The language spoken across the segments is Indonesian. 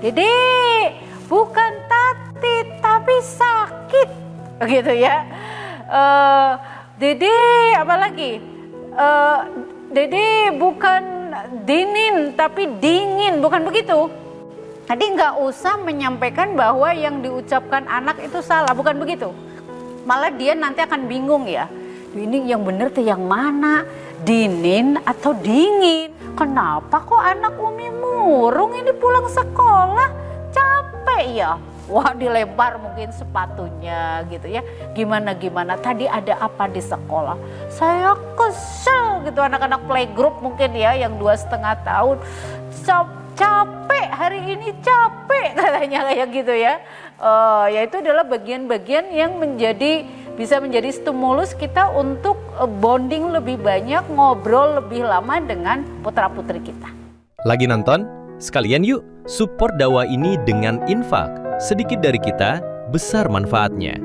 Dede bukan tatit tapi sakit, gitu ya. Dede apa lagi? Dede bukan dingin tapi dingin, bukan begitu. Jadi nggak usah menyampaikan bahwa yang diucapkan anak itu salah, bukan begitu. Malah dia nanti akan bingung ya. Ini yang bener tuh yang mana? Dinin atau dingin? Kenapa kok anak Umi murung ini pulang sekolah? Capek ya? Wah, dilempar mungkin sepatunya gitu ya. Gimana tadi ada apa di sekolah? Saya kesel gitu, anak-anak playgroup mungkin ya yang 2,5 tahun. Capek hari ini, capek katanya kayak gitu ya. Ya itu adalah bagian-bagian yang bisa menjadi stimulus kita untuk bonding lebih banyak, ngobrol lebih lama dengan putra-putri kita. Lagi nonton? Sekalian yuk support dakwah ini dengan infak. Sedikit dari kita, besar manfaatnya.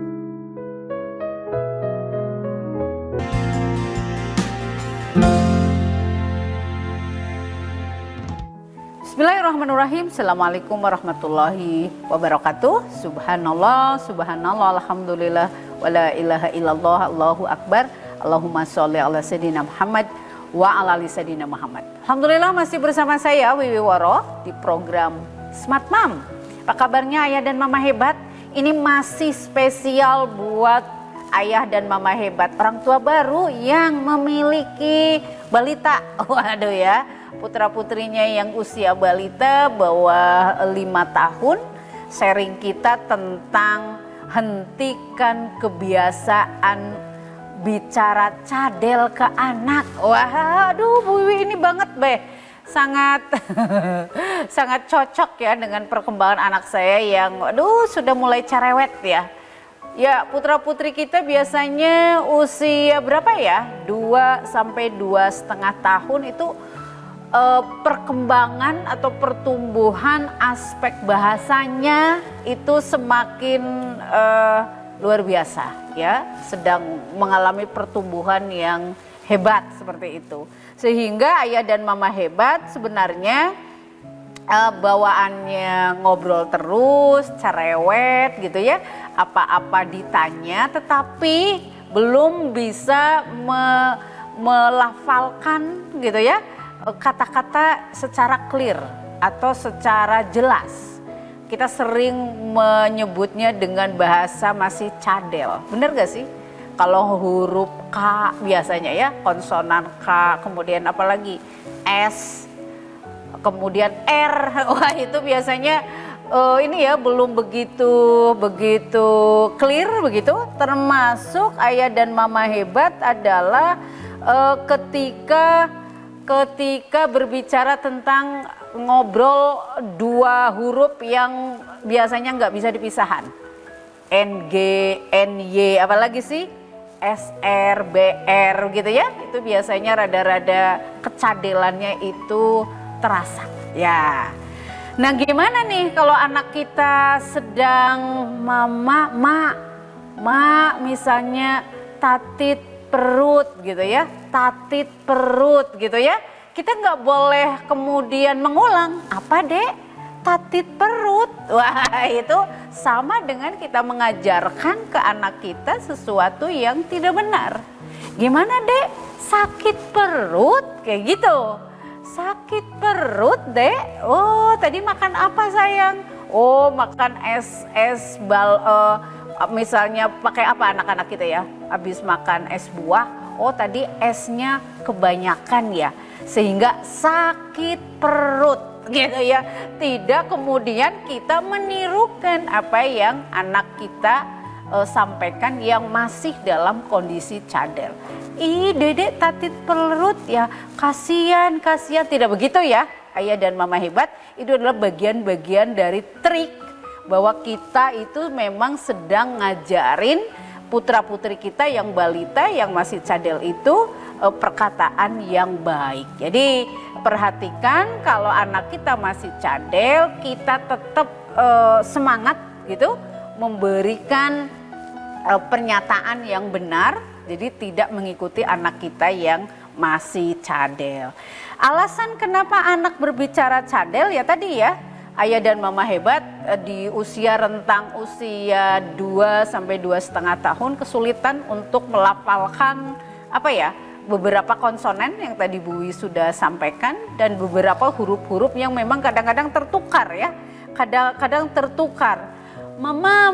Bismillahirrahmanirrahim. Assalamualaikum warahmatullahi wabarakatuh. Subhanallah, subhanallah, alhamdulillah, wala ilaha illallah, Allahu akbar. Allahumma sholli ala sayyidina Muhammad wa ala ali sayyidina Muhammad. Alhamdulillah masih bersama saya Wiwi Woro di program Smart Mom. Apa kabarnya ayah dan mama hebat? Ini masih spesial buat ayah dan mama hebat, orang tua baru yang memiliki balita. Waduh ya, putra-putrinya yang usia balita bawah 5 tahun. Sharing kita tentang hentikan kebiasaan bicara cadel ke anak. Waduh, Bu Wiwi ini banget sangat sangat cocok ya dengan perkembangan anak saya yang sudah mulai cerewet ya. Ya, putra-putri kita biasanya usia berapa ya? 2 sampai 2,5 tahun itu perkembangan atau pertumbuhan aspek bahasanya itu semakin luar biasa ya, sedang mengalami pertumbuhan yang hebat seperti itu. Sehingga ayah dan mama hebat sebenarnya bawaannya ngobrol terus, cerewet gitu ya, apa-apa ditanya tetapi belum bisa melafalkan gitu ya kata-kata secara clear atau secara jelas. Kita sering menyebutnya dengan bahasa masih cadel, bener gak sih? Kalau huruf K biasanya ya, konsonan K, kemudian apalagi S, kemudian R, wah itu biasanya ini ya belum begitu clear begitu. Termasuk ayah dan mama hebat adalah ketika berbicara tentang ngobrol 2 huruf yang biasanya nggak bisa dipisahkan. NG, NY, apalagi sih? SR, BR gitu ya. Itu biasanya rada-rada kecadelannya itu terasa. Ya. Nah, gimana nih kalau anak kita sedang mama, ma misalnya tatit perut gitu ya. Tatit perut gitu ya. Kita nggak boleh kemudian mengulang. Apa, Dek? Tatit perut. Wah, itu sama dengan kita mengajarkan ke anak kita sesuatu yang tidak benar. Gimana, Dek? Sakit perut? Kayak gitu. Sakit perut, Dek? Oh, tadi makan apa, sayang? Oh, makan es misalnya pakai apa anak-anak kita ya? Habis makan es buah. Oh, tadi esnya kebanyakan ya. Sehingga sakit perut. Gitu ya, tidak kemudian kita menirukan apa yang anak kita sampaikan yang masih dalam kondisi cadel. Ih, Dedek tatit perut ya, kasihan, tidak begitu ya ayah dan mama hebat. Itu adalah bagian-bagian dari trik bahwa kita itu memang sedang ngajarin putra-putri kita yang balita yang masih cadel itu perkataan yang baik. Jadi perhatikan kalau anak kita masih cadel, kita tetap semangat gitu memberikan pernyataan yang benar. Jadi tidak mengikuti anak kita yang masih cadel. Alasan kenapa anak berbicara cadel ya tadi ya, Ayah dan Mama Hebat di usia rentang usia 2 sampai 2,5 tahun kesulitan untuk melafalkan beberapa konsonan yang tadi Bu Wi sudah sampaikan dan beberapa huruf-huruf yang memang kadang-kadang tertukar ya. Kadang-kadang tertukar. Mama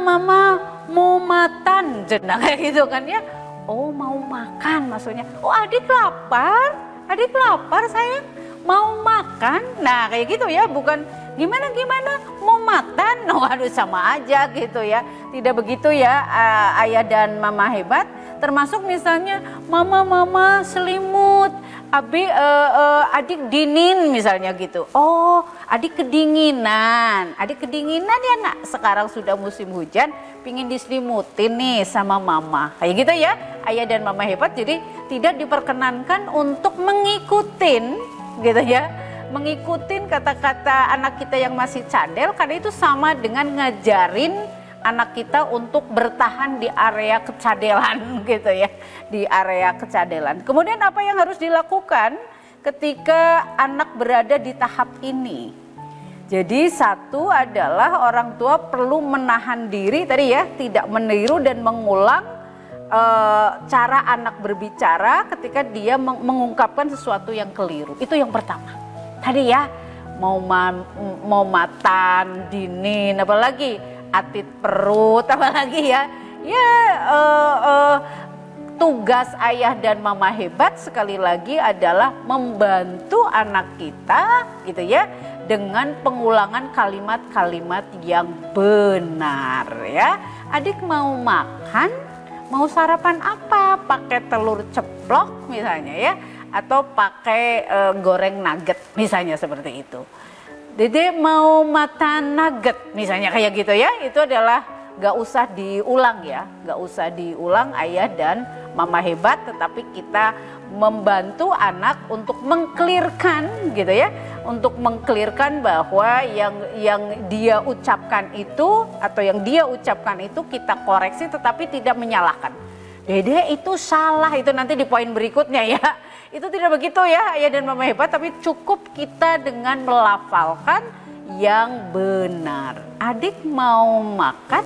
mau makan jenang kayak gitu kan ya. Oh mau makan maksudnya. Oh adik lapar sayang. Mau makan, nah kayak gitu ya, bukan gimana mau makan, waduh sama aja gitu ya, tidak begitu ya Ayah dan Mama Hebat, termasuk misalnya mama selimut, adik dingin misalnya gitu, oh adik kedinginan ya nak, sekarang sudah musim hujan, pingin diselimutin nih sama mama, kayak gitu ya Ayah dan Mama Hebat, jadi tidak diperkenankan untuk mengikutin kata-kata anak kita yang masih cadel, karena itu sama dengan ngajarin anak kita untuk bertahan di area kecadelan gitu ya, di area kecadelan. Kemudian apa yang harus dilakukan ketika anak berada di tahap ini? Jadi satu adalah orang tua perlu menahan diri tadi ya, tidak meniru dan mengulang cara anak berbicara ketika dia mengungkapkan sesuatu yang keliru. Itu yang pertama. Tadi ya, mau matan, dinin, apalagi atit perut, apalagi ya. Tugas Ayah dan Mama Hebat sekali lagi adalah membantu anak kita gitu ya, dengan pengulangan kalimat-kalimat yang benar ya. Adik mau makan, mau sarapan apa? Pakai telur ceplok misalnya ya, atau pakai goreng nugget misalnya seperti itu. Dede mau makan nugget misalnya kayak gitu ya, itu adalah gak usah diulang ya, gak usah diulang Ayah dan Mama Hebat, tetapi kita membantu anak untuk mengklirkan gitu ya, untuk mengklirkan bahwa yang dia ucapkan itu atau yang dia ucapkan itu kita koreksi tetapi tidak menyalahkan. Dede itu salah, itu nanti di poin berikutnya ya. Itu tidak begitu ya Ayah dan Mama Hebat, tapi cukup kita dengan melafalkan yang benar. Adik mau makan,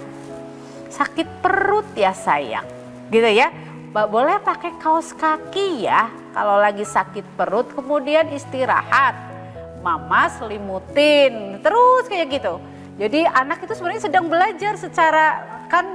sakit perut ya sayang, gitu ya. Boleh pakai kaos kaki ya kalau lagi sakit perut, kemudian istirahat, mama selimutin, terus kayak gitu. Jadi anak itu sebenarnya sedang belajar secara, kan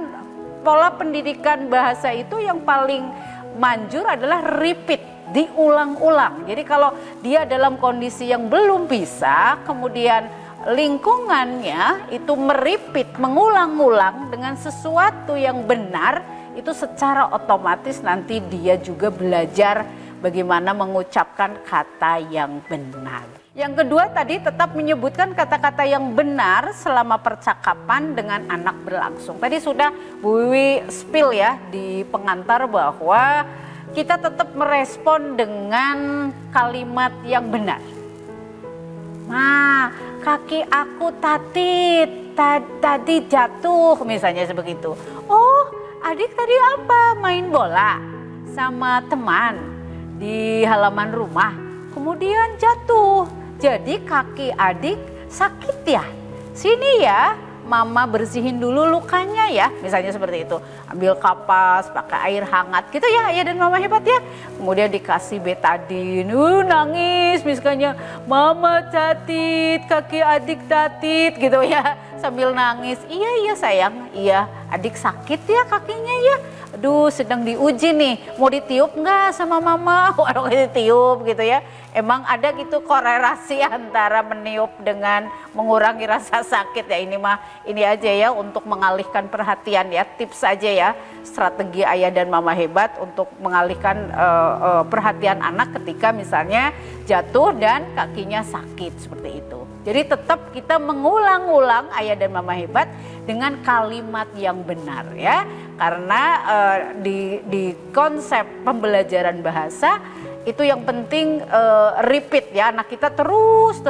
pola pendidikan bahasa itu yang paling manjur adalah repeat, diulang-ulang. Jadi kalau dia dalam kondisi yang belum bisa, kemudian lingkungannya itu meripit, mengulang-ulang dengan sesuatu yang benar, itu secara otomatis nanti dia juga belajar bagaimana mengucapkan kata yang benar. Yang kedua tadi tetap menyebutkan kata-kata yang benar selama percakapan dengan anak berlangsung. Tadi sudah Bu Wiwi spill ya di pengantar bahwa kita tetap merespon dengan kalimat yang benar. Nah, kaki aku tadi jatuh misalnya sebegitu. Oh, adik tadi apa? Main bola sama teman di halaman rumah. Kemudian jatuh. Jadi kaki adik sakit ya. Sini ya, mama bersihin dulu lukanya ya. Misalnya seperti itu. Ambil kapas, pakai air hangat gitu ya Ayah dan Mama Hebat ya. Kemudian dikasih betadin. Nangis misalnya. Mama tatit, kaki adik tatit gitu ya. Sambil nangis. Iya sayang, iya adik sakit ya kakinya ya. Aduh sedang diuji nih, mau ditiup nggak sama mama? Waduh ditiup gitu ya. Emang ada gitu korelasi antara meniup dengan mengurangi rasa sakit ya. Ini aja ya untuk mengalihkan perhatian ya, tips saja ya. Strategi Ayah dan Mama Hebat untuk mengalihkan perhatian anak ketika misalnya jatuh dan kakinya sakit seperti itu. Jadi tetap kita mengulang-ulang Ayah dan Mama Hebat dengan kalimat yang benar ya. Karena di konsep pembelajaran bahasa itu yang penting repeat ya, anak kita terus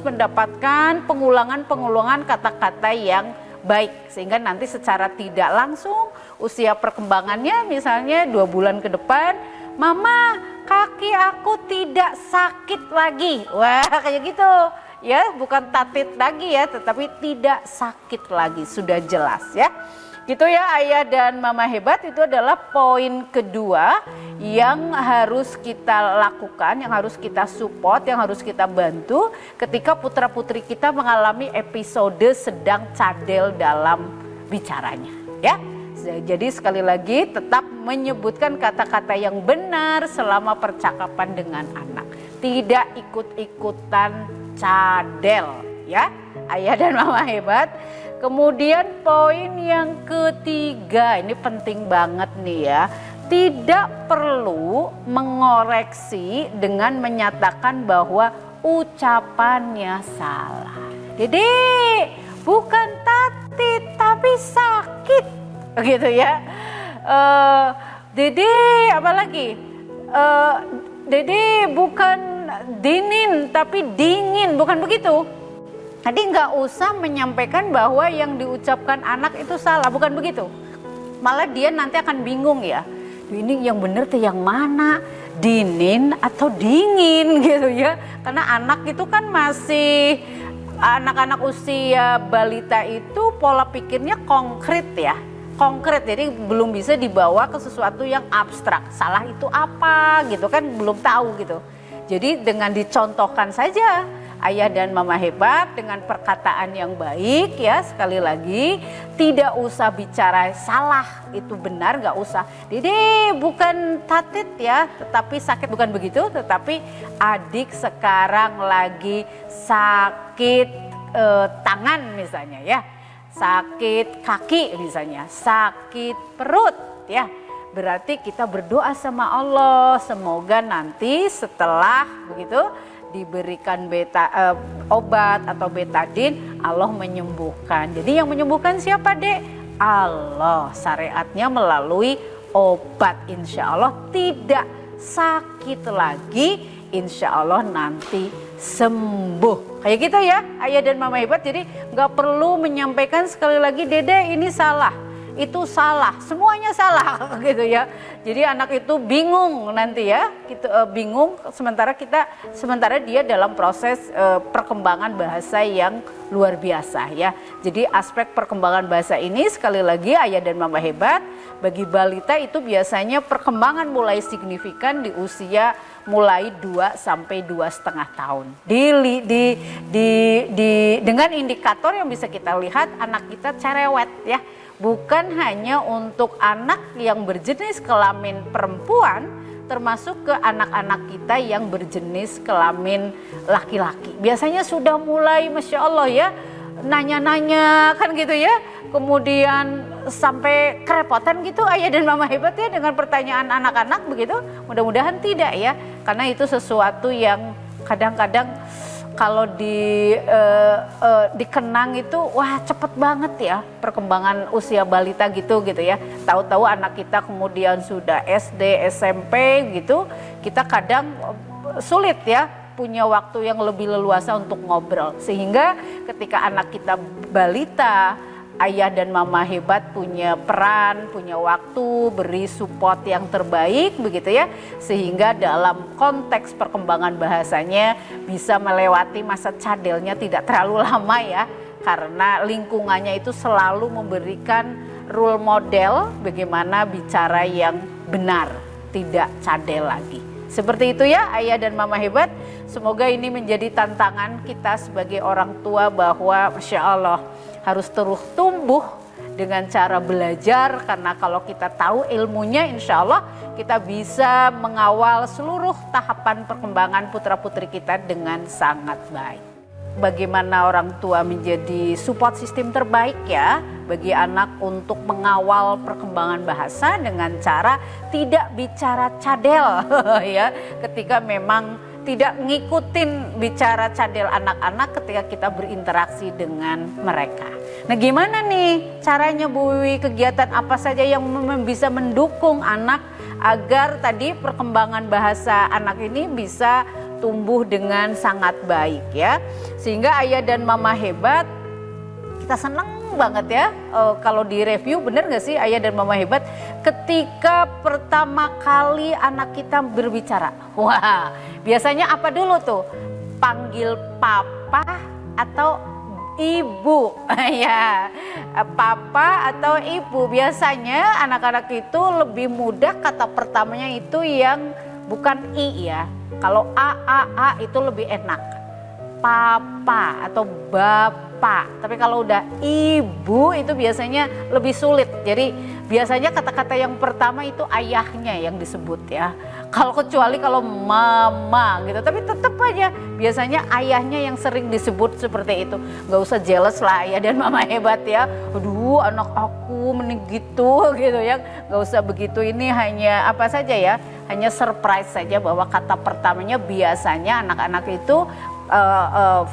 mendapatkan pengulangan kata-kata yang baik sehingga nanti secara tidak langsung usia perkembangannya misalnya 2 bulan ke depan, mama kaki aku tidak sakit lagi, wah kayak gitu ya, bukan tatit lagi ya, tetapi tidak sakit lagi, sudah jelas ya. Gitu ya ayah dan mama hebat, itu adalah poin kedua yang harus kita lakukan, yang harus kita support, yang harus kita bantu ketika putra putri kita mengalami episode sedang cadel dalam bicaranya ya. Jadi sekali lagi tetap menyebutkan kata-kata yang benar selama percakapan dengan anak. Tidak ikut-ikutan cadel ya ayah dan mama hebat. Kemudian poin yang ketiga, ini penting banget nih ya. Tidak perlu mengoreksi dengan menyatakan bahwa ucapannya salah. Dede, bukan tatit tapi sakit. Gitu ya. Dede, apalagi? Dede bukan dingin tapi dingin, bukan begitu. Jadi nggak usah menyampaikan bahwa yang diucapkan anak itu salah, bukan begitu. Malah dia nanti akan bingung ya. Ini yang bener tuh yang mana? Dinin atau dingin gitu ya. Karena anak itu kan masih anak-anak usia balita itu pola pikirnya konkret ya. Konkret, jadi belum bisa dibawa ke sesuatu yang abstrak. Salah itu apa gitu kan belum tahu gitu. Jadi dengan dicontohkan saja ayah dan mama hebat dengan perkataan yang baik ya, sekali lagi tidak usah bicara salah itu benar, nggak usah. Dede bukan tatit ya, tetapi sakit, bukan begitu, tetapi adik sekarang lagi sakit tangan misalnya ya, sakit kaki misalnya, sakit perut ya. Berarti kita berdoa sama Allah semoga nanti setelah begitu diberikan obat atau betadin, Allah menyembuhkan. Jadi yang menyembuhkan siapa dek? Allah. Syariatnya melalui obat, insya Allah tidak sakit lagi, insya Allah nanti sembuh. Kayak gitu ya ayah dan mama hebat. Jadi nggak perlu menyampaikan sekali lagi dede ini salah, itu salah, semuanya salah gitu ya. Jadi anak itu bingung nanti ya, bingung sementara dia dalam proses perkembangan bahasa yang luar biasa ya. Jadi aspek perkembangan bahasa ini sekali lagi ayah dan mama hebat, bagi balita itu biasanya perkembangan mulai signifikan di usia mulai 2 sampai 2,5 tahun. Dengan indikator yang bisa kita lihat anak kita cerewet ya. Bukan hanya untuk anak yang berjenis kelamin perempuan, termasuk ke anak-anak kita yang berjenis kelamin laki-laki. Biasanya sudah mulai Masya Allah ya, nanya-nanya kan gitu ya. Kemudian sampai kerepotan gitu ayah dan mama hebat ya dengan pertanyaan anak-anak begitu. Mudah-mudahan tidak ya, karena itu sesuatu yang kadang-kadang kalau dikenang itu wah cepet banget ya perkembangan usia balita gitu ya. Tahu-tahu anak kita kemudian sudah SD, SMP gitu, kita kadang sulit ya punya waktu yang lebih leluasa untuk ngobrol. Sehingga ketika anak kita balita, ayah dan mama hebat punya peran, punya waktu, beri support yang terbaik begitu ya. Sehingga dalam konteks perkembangan bahasanya bisa melewati masa cadelnya tidak terlalu lama ya. Karena lingkungannya itu selalu memberikan role model bagaimana bicara yang benar, tidak cadel lagi. Seperti itu ya ayah dan mama hebat. Semoga ini menjadi tantangan kita sebagai orang tua bahwa Masya Allah harus terus tumbuh dengan cara belajar, karena kalau kita tahu ilmunya insya Allah kita bisa mengawal seluruh tahapan perkembangan putra putri kita dengan sangat baik. Bagaimana orang tua menjadi support system terbaik ya bagi anak untuk mengawal perkembangan bahasa dengan cara tidak bicara cadel ya, ketika memang tidak ngikutin bicara cadel anak-anak ketika kita berinteraksi dengan mereka. Nah gimana nih caranya Bu Wiwi, kegiatan apa saja yang bisa mendukung anak agar tadi perkembangan bahasa anak ini bisa tumbuh dengan sangat baik ya. Sehingga ayah dan mama hebat, kita senang banget ya kalau di review, bener gak sih ayah dan mama hebat ketika pertama kali anak kita berbicara. Wah biasanya apa dulu tuh? Panggil papa atau ibu. Ya, papa atau ibu. Biasanya anak-anak itu lebih mudah kata pertamanya itu yang bukan i ya. Kalau a itu lebih enak. Papa atau bapak. Tapi kalau udah ibu itu biasanya lebih sulit. Jadi biasanya kata-kata yang pertama itu ayahnya yang disebut ya. Kalau kecuali kalau mama gitu. Tapi tetap aja biasanya ayahnya yang sering disebut seperti itu. Gak usah jealous lah ayah dan mama hebat ya. Aduh anak aku mending gitu ya. Gak usah begitu, ini hanya apa saja ya. Hanya surprise saja bahwa kata pertamanya biasanya anak-anak itu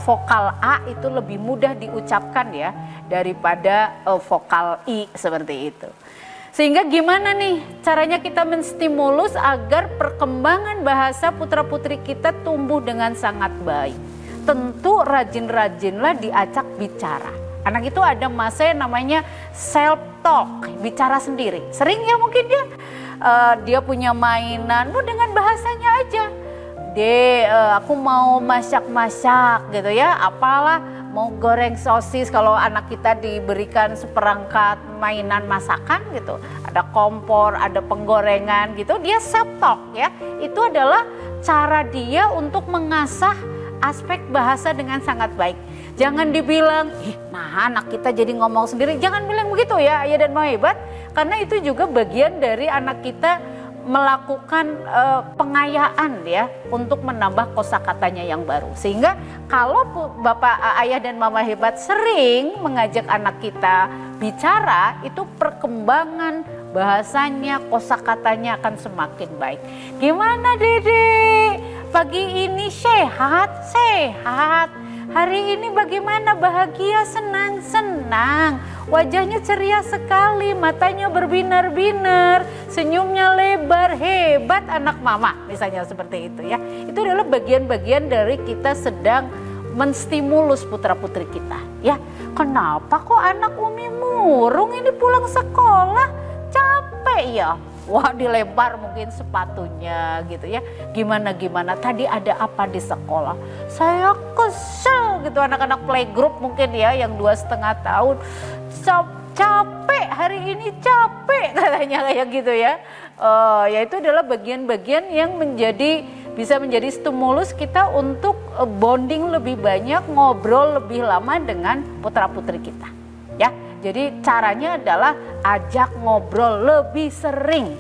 vokal A itu lebih mudah diucapkan ya daripada vokal I seperti itu. Sehingga gimana nih caranya kita menstimulus agar perkembangan bahasa putra-putri kita tumbuh dengan sangat baik. Tentu rajin-rajinlah diajak bicara. Anak itu ada masa yang namanya self talk, bicara sendiri. Sering ya mungkin dia punya mainan, dengan bahasanya aja. Aku mau masak-masak gitu ya, apalah mau goreng sosis. Kalau anak kita diberikan seperangkat mainan masakan gitu, ada kompor, ada penggorengan gitu, dia self talk ya. Itu adalah cara dia untuk mengasah aspek bahasa dengan sangat baik. Jangan dibilang, nah anak kita jadi ngomong sendiri, jangan bilang begitu ya ayah dan mama hebat. Karena itu juga bagian dari anak kita melakukan pengayaan ya untuk menambah kosakatanya yang baru. Sehingga kalau bapak ayah dan mama hebat sering mengajak anak kita bicara, itu perkembangan bahasanya, kosakatanya akan semakin baik. Gimana Dede? Pagi ini sehat? Hari ini bagaimana? Bahagia, senang. Wajahnya ceria sekali, matanya berbinar-binar, senyumnya lebar, hebat anak mama, misalnya seperti itu ya. Itu adalah bagian-bagian dari kita sedang menstimulus putra-putri kita ya. Kenapa kok anak Umi murung ini pulang sekolah? Capek ya? Wah, dilempar mungkin sepatunya gitu ya. Gimana tadi ada apa di sekolah? Saya kesel gitu, anak-anak playgroup mungkin ya yang 2,5 tahun. Capek hari ini, capek katanya kayak gitu ya. Ya itu adalah bagian-bagian yang bisa menjadi stimulus kita untuk bonding lebih banyak, ngobrol lebih lama dengan putra-putri kita ya. Jadi caranya adalah ajak ngobrol lebih sering.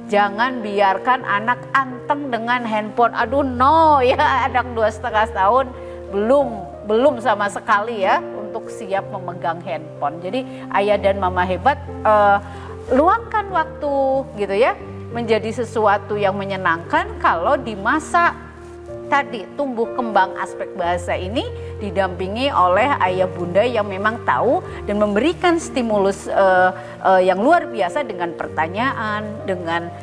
Jangan biarkan anak anteng dengan handphone. Aduh no ya, anak 2,5 tahun belum sama sekali ya untuk siap memegang handphone. Jadi ayah dan mama hebat luangkan waktu gitu ya menjadi sesuatu yang menyenangkan kalau di masa tadi tumbuh kembang aspek bahasa ini didampingi oleh ayah bunda yang memang tahu dan memberikan stimulus yang luar biasa dengan pertanyaan, dengan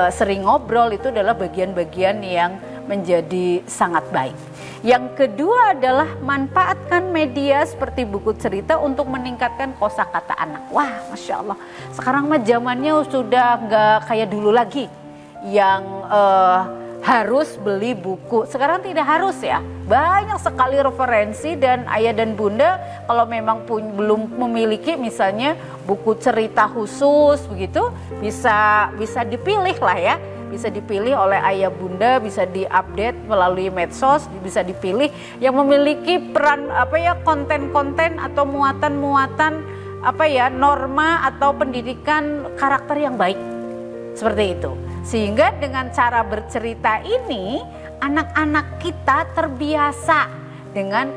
sering ngobrol. Itu adalah bagian-bagian yang menjadi sangat baik. Yang kedua adalah manfaatkan media seperti buku cerita untuk meningkatkan kosakata anak. Wah, Masya Allah, sekarang mah zamannya sudah nggak kayak dulu lagi yang harus beli buku. Sekarang tidak harus ya, banyak sekali referensi dan ayah dan bunda kalau memang belum memiliki misalnya buku cerita khusus begitu, bisa dipilih lah ya. Bisa dipilih oleh ayah bunda, bisa diupdate melalui medsos, bisa dipilih yang memiliki peran konten-konten atau muatan-muatan norma atau pendidikan karakter yang baik. Seperti itu. Sehingga dengan cara bercerita ini anak-anak kita terbiasa dengan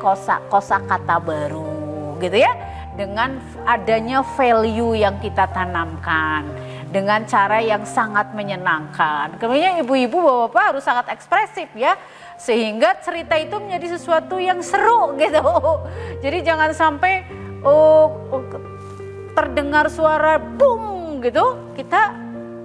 kosakata baru gitu ya. Dengan adanya value yang kita tanamkan dengan cara yang sangat menyenangkan. Kemudian ibu-ibu, bapak-bapak harus sangat ekspresif ya. Sehingga cerita itu menjadi sesuatu yang seru gitu. Jadi jangan sampai terdengar suara boom gitu, kita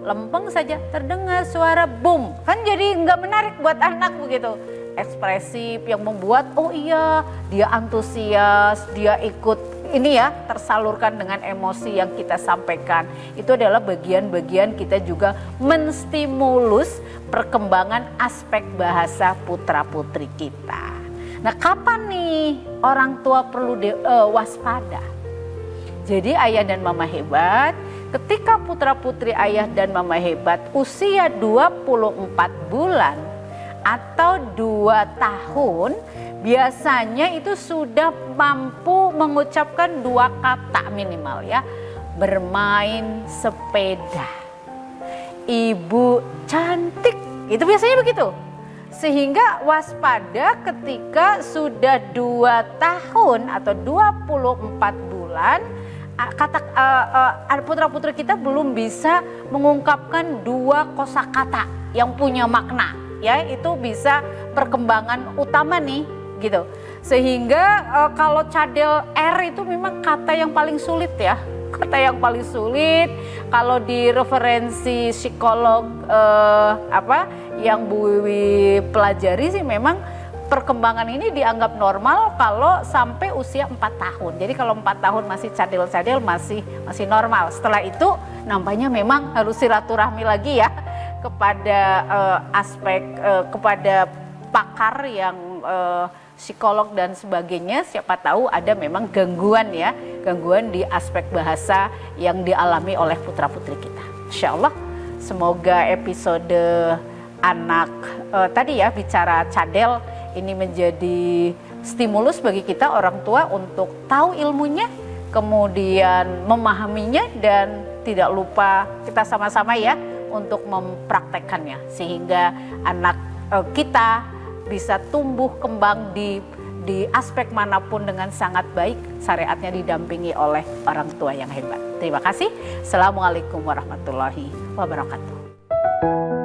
lempeng saja, terdengar suara boom. Kan jadi nggak menarik buat anak begitu. Ekspresif yang membuat oh iya dia antusias, dia ikut ini ya, tersalurkan dengan emosi yang kita sampaikan. Itu adalah bagian-bagian kita juga menstimulus perkembangan aspek bahasa putra-putri kita. Nah, kapan nih orang tua perlu waspada? Jadi ayah dan mama hebat, ketika putra putri ayah dan mama hebat usia 24 bulan atau 2 tahun, biasanya itu sudah mampu mengucapkan 2 kata minimal ya. Bermain sepeda. Ibu cantik, itu biasanya begitu. Sehingga waspada ketika sudah 2 tahun atau 24 bulan, putra-putri kita belum bisa mengungkapkan 2 kosakata yang punya makna, ya itu bisa perkembangan utama nih, gitu. Sehingga kalau cadel R itu memang kata yang paling sulit ya, kata yang paling sulit. Kalau di referensi psikolog yang Bu Wiwi pelajari sih memang perkembangan ini dianggap normal kalau sampai usia 4 tahun. Jadi kalau 4 tahun masih cadel-cadel masih normal. Setelah itu nampaknya memang harus silaturahmi lagi ya kepada kepada pakar yang psikolog dan sebagainya. Siapa tahu ada memang gangguan ya, gangguan di aspek bahasa yang dialami oleh putra-putri kita. Insya Allah semoga episode anak tadi ya bicara cadel ini menjadi stimulus bagi kita orang tua untuk tahu ilmunya, kemudian memahaminya, dan tidak lupa kita sama-sama ya untuk mempraktekkannya sehingga anak kita bisa tumbuh kembang di aspek manapun dengan sangat baik, syariatnya didampingi oleh orang tua yang hebat. Terima kasih. Assalamualaikum warahmatullahi wabarakatuh.